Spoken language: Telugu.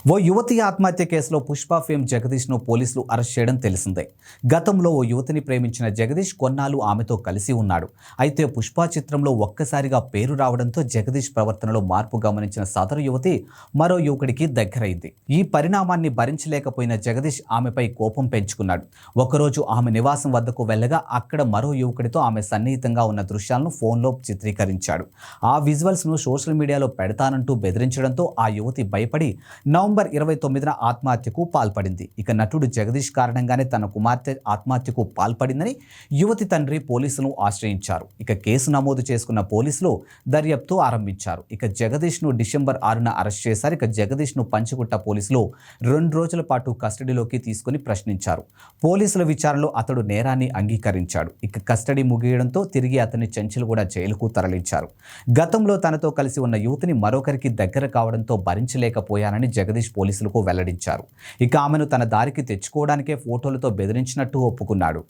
ఓ యువతి ఆత్మహత్య కేసులో పుష్ప ఫేమ్ జగదీష్ను పోలీసులు అరెస్ట్ చేయడం తెలిసిందే. గతంలో ఓ యువతిని ప్రేమించిన జగదీష్ కొన్నాళ్ళు ఆమెతో కలిసి ఉన్నాడు. అయితే పుష్ప చిత్రంలో ఒక్కసారిగా పేరు రావడంతో జగదీష్ ప్రవర్తనలో మార్పు గమనించిన సదరు యువతి మరో యువకుడికి దగ్గరైంది. ఈ పరిణామాన్ని భరించలేకపోయిన జగదీష్ ఆమెపై కోపం పెంచుకున్నాడు. ఒకరోజు ఆమె నివాసం వద్దకు వెళ్ళగా అక్కడ మరో యువకుడితో ఆమె సన్నిహితంగా ఉన్న దృశ్యాలను ఫోన్లో చిత్రీకరించాడు. ఆ విజువల్స్ను సోషల్ మీడియాలో పెడతానంటూ బెదిరించడంతో ఆ యువతి భయపడి నవంబర్ 29న ఆత్మహత్యకు పాల్పడింది. ఇక నటుడు జగదీష్ కారణంగానే తన కుమార్తె ఆత్మహత్యకు పాల్పడిందని యువతి తండ్రి పోలీసులను ఆశ్రయించారు. ఇక కేసు నమోదు చేసుకున్న పోలీసులు దర్యాప్తు ఆరంభించారు. ఇక జగదీష్ను డిసెంబర్ 6న అరెస్ట్ చేశారు. ఇక జగదీష్ను పంచగుట్ట పోలీసులు 2 రోజుల పాటు కస్టడీలోకి తీసుకుని ప్రశ్నించారు. పోలీసుల విచారణలో అతడు నేరాన్ని అంగీకరించాడు. ఇక కస్టడీ ముగియడంతో తిరిగి అతన్ని చెంచల్గూడ జైలుకు తరలించారు. గతంలో తనతో కలిసి ఉన్న యువతిని మరొకరికి దగ్గర కావడంతో భరించలేకపోయానని జగదీష్ పోలీసులకు వెల్లడించారు. ఇక ఆమెను తన దారికి తెచ్చుకోవడానికే ఫోటోలతో బెదిరించినట్టు ఒప్పుకున్నాడు.